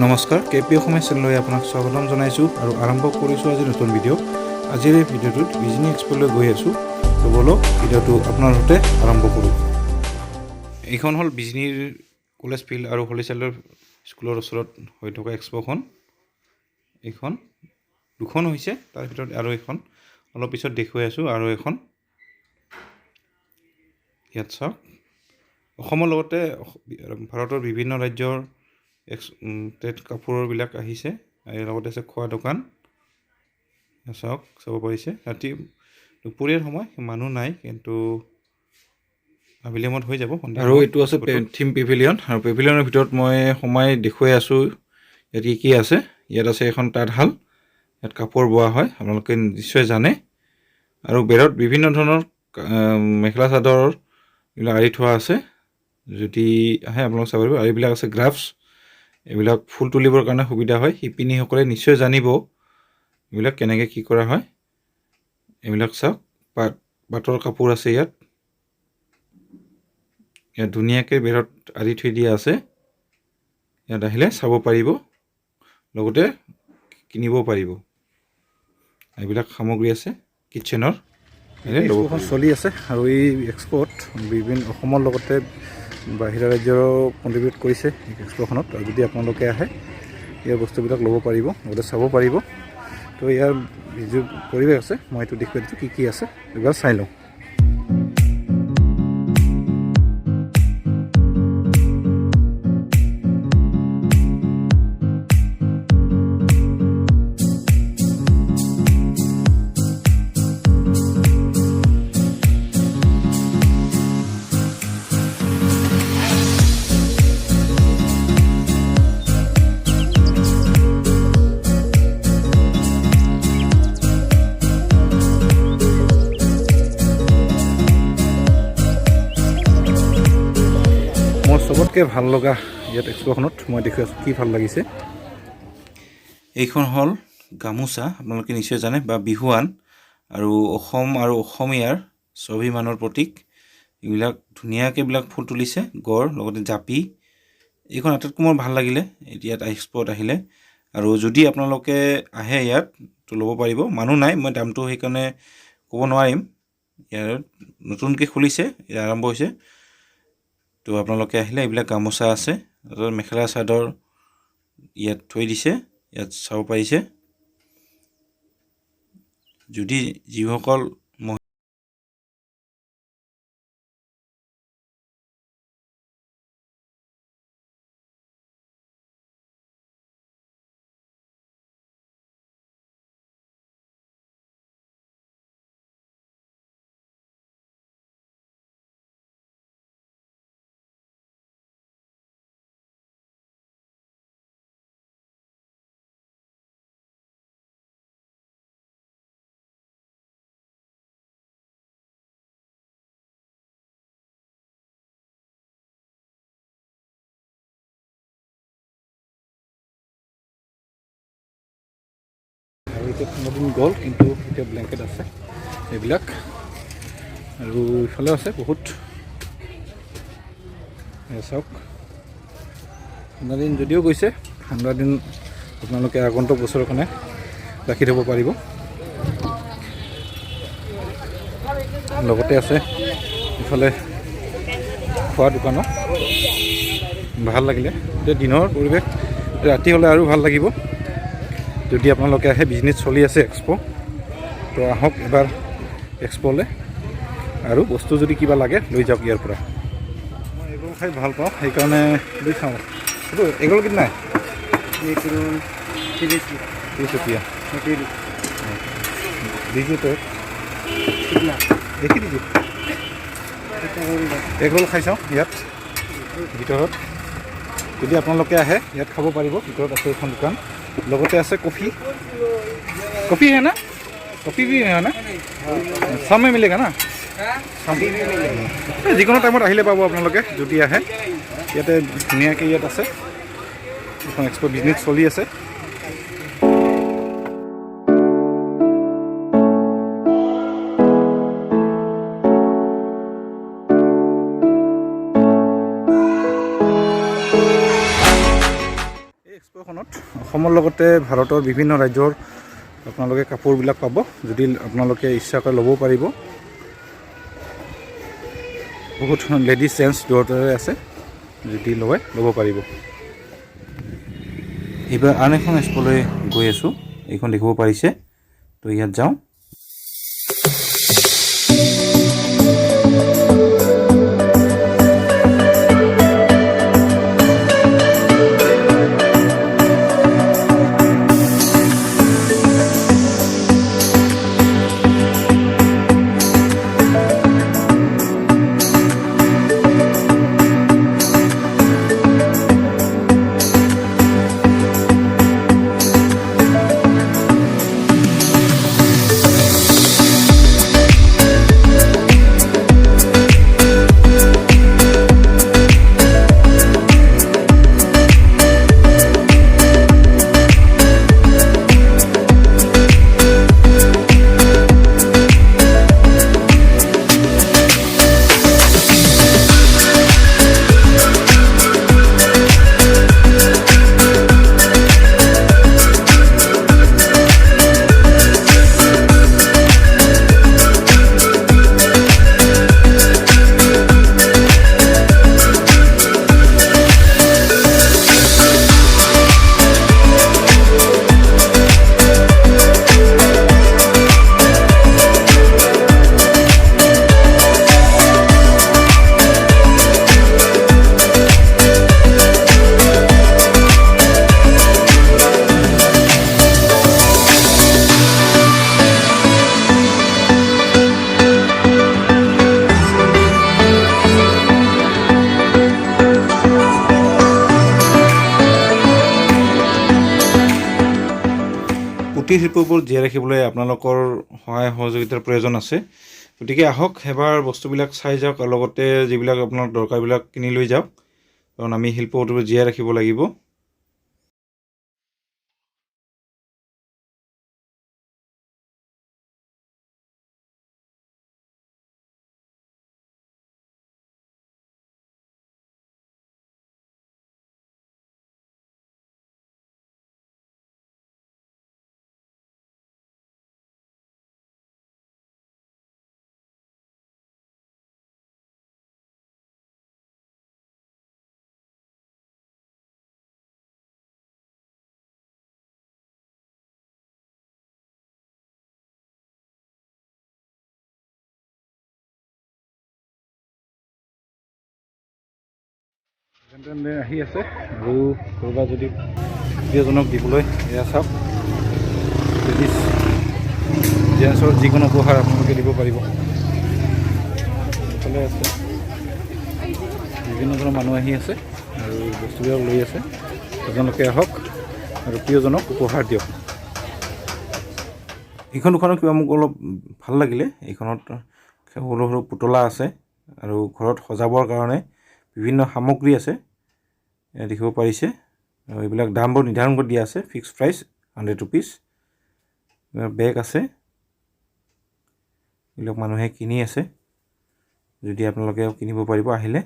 নমস্কাৰ কেপি অসমীয়া চেনেললৈ আপোনাক স্বাগতম জনাইছোঁ আৰু আৰম্ভ কৰিছোঁ আজি নতুন ভিডিঅ'। আজিৰ এই ভিডিঅ'টোত বিজনী এক্সপ'লৈ গৈ আছোঁ। তো বলক ভিডিঅ'টো আপোনাৰ সৈতে আৰম্ভ কৰোঁ। এইখন হ'ল বিজনীৰ কলেজ ফিল্ড আৰু হলিচেলাৰ স্কুলৰ ওচৰত হৈ থকা এক্সপ'খন। এইখন দুখন হৈছে, তাৰ ভিতৰত আৰু এখন অলপ পিছত দেখুৱাই আছোঁ। আৰু এখন ইয়াত চাওক, অসমৰ লগতে ভাৰতৰ বিভিন্ন ৰাজ্যৰ কাপোৰবিলাক আহিছে। আৰু লগতে আছে খোৱা দোকান, চাওক চাব পাৰিছে। ৰাতি দুপৰীয়াৰ সময়, মানুহ নাই, কিন্তু আবেলি সময়ত হৈ যাব। আৰু এইটো আছে থিম পেভিলিয়ন, আৰু পেভিলিয়নৰ ভিতৰত মই সোমাই দেখুৱাই আছোঁ ইয়াত কি আছে। ইয়াত আছে এখন তাঁতশাল, ইয়াত কাপোৰ বোৱা হয়, আপোনালোকে নিশ্চয় জানে। আৰু বেৰত বিভিন্ন ধৰণৰ মেখেলা চাদৰ এইবিলাক আঁৰি থোৱা আছে, যদি আহে আপোনালোকে চাব পাৰিব। আৰু এইবিলাক আছে গ্ৰাফছ, এইবিলাক ফুল তুলিবৰ কাৰণে সুবিধা হয়। শিপিনীসকলে নিশ্চয় জানিব এইবিলাক কেনেকৈ কি কৰা হয়। এইবিলাক চাওক, পাটৰ কাপোৰ আছে ইয়াত ধুনীয়াকৈ বেৰত আঁৰি থৈ দিয়া আছে। ইয়াত আহিলে চাব পাৰিব, লগতে কিনিবও পাৰিব। এইবিলাক সামগ্ৰী আছে কিটচেনৰ। এক্সপ'খন চলি আছে, আৰু এই এক্সপ'ত অসমৰ লগতে বাহিৰা ৰাজ্যৰো কণ্ট্ৰিবিউট কৰিছে এই এক্সপ'খনত। আৰু যদি আপোনালোকে আহে, ইয়াৰ বস্তুবিলাক ল'ব পাৰিব, লগতে চাব পাৰিব। তো ইয়াৰ যি পৰিৱেশ আছে, মই এইটো দেখুৱাই দিছোঁ কি আছে, এইবিলাক চাই লওঁ। চবতকৈ ভাল লগা ইয়াত এক্সপ'খনত মই দেখি আছোঁ কি ভাল লাগিছে। এইখন হ'ল গামোচা, আপোনালোকে নিশ্চয় জানে, বা বিহুৱান। আৰু অসম আৰু অসমীয়াৰ স্বাভিমানৰ প্ৰতীক। এইবিলাক ধুনীয়াকৈ এইবিলাক ফুল তুলিছে, গড় লগতে জাপি। এইখন আটাইতকৈ মোৰ ভাল লাগিলে ইয়াত এক্সপ'ত আহিলে। আৰু যদি আপোনালোকে আহে ইয়াত, তো ল'ব পাৰিব। মানুহ নাই, মই দামটো সেইকাৰণে ক'ব নোৱাৰিম। ইয়াত নতুনকৈ খুলিছে, ইয়াত আৰম্ভ হৈছে। তো আপোনালোকে আহিলে এইবিলাক গামোচা আছে, মেখেলা চাদৰ ইয়াত থৈ দিছে, ইয়াত চাব পাৰিছে। যদি যিসকল আৰু এতিয়া নতুন গ'ল, কিন্তু এতিয়া ব্লেংকেট আছে এইবিলাক। আৰু ইফালে আছে বহুত, চাওক। ঠাণ্ডা দিন যদিও গৈছে, ঠাণ্ডা দিন আপোনালোকে আগন্তুক বছৰৰ কাৰণে ৰাখি থ'ব পাৰিব। লগতে আছে ইফালে খোৱা দোকানো, ভাল লাগিলে। এতিয়া দিনৰ পৰিৱেশ, ৰাতি হ'লে আৰু ভাল লাগিব। যদি আপোনালোকে আহে, বিজনেছ চলি আছে এক্সপ', তো আহক এবাৰ এক্সপ'লৈ। আৰু বস্তু যদি কিবা লাগে লৈ যাওক ইয়াৰ পৰা। মই এগল খাই ভাল পাওঁ, সেইকাৰণে লৈ চাওঁ। এইটো এগল কিনা নাই, 30 रुपया दीजिए। तो দেখি দিছোঁ, এগ ৰোল খাই চাওঁ ইয়াত ভিতৰত। যদি আপোনালোকে আহে, ইয়াত খাব পাৰিব। ভিতৰত আছে এখন দোকান, লগতে আছে কফি है ना, कॉफ़ी भी है ना, सब में मिलेगा ना, যিকোনো টাইমত আহিলে পাব আপোনালোকে যদি আহে। ইয়াতে ধুনীয়াকৈ ইয়াত আছে, এখন এক্সপ' বিজনেছ চলি আছে। এক্সপ'খনত অসমৰ লগতে ভাৰতৰ বিভিন্ন ৰাজ্যৰ আপোনালোকে কাপোৰবিলাক পাব। যদি আপোনালোকে ইচ্ছা কৰে ল'ব পাৰিব। বহুত লেডিজ জেণ্টছ দুয়োটাৰে আছে, যদি লয় ল'ব পাৰিব। এইবাৰ আন এখন এক্সপ'লৈ গৈ আছোঁ, এইখন দেখিব পাৰিছে। তো ইয়াত যাওঁ। কুটীৰ শিল্পবোৰ জীয়াই ৰাখিবলৈ আপোনালোকৰ সহায় সহযোগিতাৰ প্ৰয়োজন আছে। গতিকে আহক এবাৰ বস্তুবিলাক চাই যাওক, আৰু লগতে যিবিলাক আপোনাক দৰকাৰবিলাক কিনি লৈ যাওক, কাৰণ আমি শিল্পবোৰ জীয়াই ৰাখিব লাগিব। আহি আছে, আৰু ক'ৰবাত যদি প্ৰিয়জনক দিবলৈ এয়া চাওক, লেডিজ জেণ্টছৰ যিকোনো উপহাৰ আপোনালোকে দিব পাৰিব। সকলোৱে আছে, বিভিন্ন ধৰণৰ মানুহ আহি আছে আৰু বস্তুবিলাক লৈ আছে। আপোনালোকে আহক আৰু প্ৰিয়জনক উপহাৰ দিয়ক। এইখন দোকানত কিবা মোক অলপ ভাল লাগিলে। এইখনত সৰু সৰু পুতলা আছে আৰু ঘৰত সজাবৰ কাৰণে বিভিন্ন সামগ্ৰী আছে, দেখিব পাৰিছে। আৰু এইবিলাক দামবোৰ নিৰ্ধাৰণ কৰি দিয়া আছে, ফিক্স প্ৰাইচ 100 rupees। বেগ আছে, এইবিলাক মানুহে কিনি আছে, যদি আপোনালোকে কিনিব পাৰিব আহিলে।